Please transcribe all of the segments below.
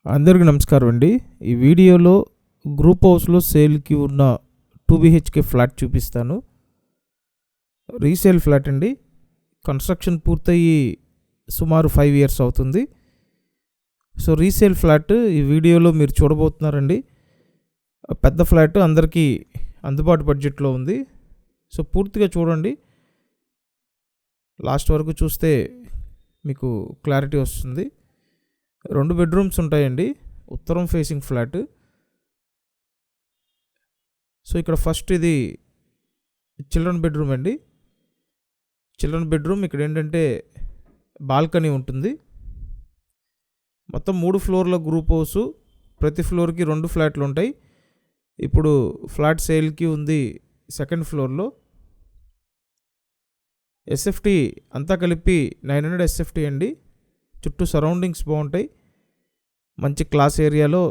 అందరికీ నమస్కారం అండి. ఈ వీడియోలో గ్రూప్ హౌస్లో సేల్కి ఉన్న 2 BHK ఫ్లాట్ చూపిస్తాను. రీసేల్ ఫ్లాట్ అండి. కన్స్ట్రక్షన్ పూర్తయి సుమారు 5 years అవుతుంది. సో రీసేల్ ఫ్లాట్ ఈ వీడియోలో మీరు చూడబోతున్నారండి. పెద్ద ఫ్లాట్ అందరికీ అందుబాటు బడ్జెట్లో ఉంది. సో పూర్తిగా చూడండి, లాస్ట్ వరకు చూస్తే మీకు క్లారిటీ వస్తుంది. 2 bedrooms ఉంటాయండి. ఉత్తరం ఫేసింగ్ ఫ్లాట్. సో ఇక్కడ ఫస్ట్ ఇది చిల్డ్రన్ బెడ్రూమ్ అండి. చిల్డ్రన్ బెడ్రూమ్ ఇక్కడ ఏంటంటే బాల్కనీ ఉంటుంది. మొత్తం 3 floorల గ్రూప్ హౌస్. ప్రతి ఫ్లోర్కి 2 ఫ్లాట్లు ఉంటాయి. ఇప్పుడు ఫ్లాట్ సేల్కి ఉంది 2nd floorలో. SFT అంతా కలిపి 900 SFT అండి. చుట్టూ సరౌండింగ్స్ బాగుంటాయి. మంచి క్లాస్ ఏరియాలో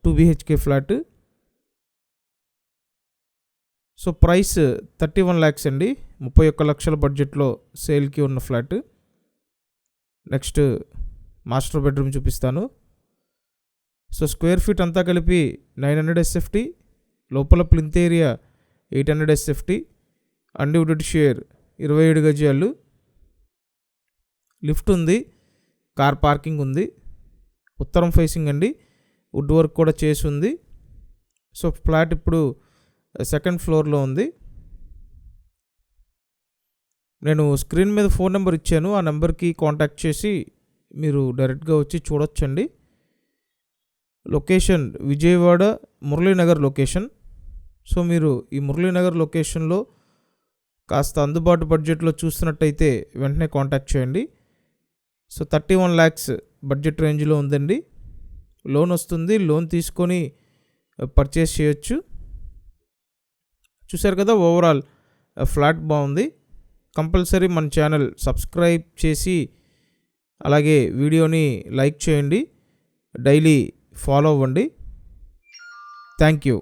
2 BHK flat. So price 31 lakhs అండి. 31 లక్షల బడ్జెట్లో సేల్కి ఉన్న ఫ్లాట్. నెక్స్ట్ మాస్టర్ బెడ్రూమ్ చూపిస్తాను. సో స్క్వేర్ ఫీట్ అంతా కలిపి 900 SFT. లోపల plinth area 800 SFT. Undivided share 27 గజాలు. లిఫ్ట్ ఉంది, కార్ పార్కింగ్ ఉంది. ఉత్తరం ఫేసింగ్ అండి. వుడ్ వర్క్ కూడా చేసి ఉంది. సో ఫ్లాట్ ఇప్పుడు 2nd floorలో ఉంది. నేను స్క్రీన్ మీద ఫోన్ నెంబర్ ఇచ్చాను. ఆ నెంబర్కి కాంటాక్ట్ చేసి మీరు డైరెక్ట్గా వచ్చి చూడొచ్చండి. Location Vijayawada Muralinagar location. So మీరు ఈ మురళీనగర్ లొకేషన్లో కాస్త అందుబాటు బడ్జెట్లో చూస్తున్నట్టయితే వెంటనే కాంటాక్ట్ చేయండి. సో 31 lakhs బడ్జెట్ రేంజ్లో ఉందండి. లోన్ వస్తుంది. లోన్ తీసుకొని పర్చేస్ చేయొచ్చు. చూశారు కదా, ఓవరాల్ ఫ్లాట్ బాగుంది. కంపల్సరీ మన ఛానల్ సబ్స్క్రైబ్ చేసి అలాగే వీడియోని లైక్ చేయండి. డైలీ ఫాలో అవ్వండి. Thank you.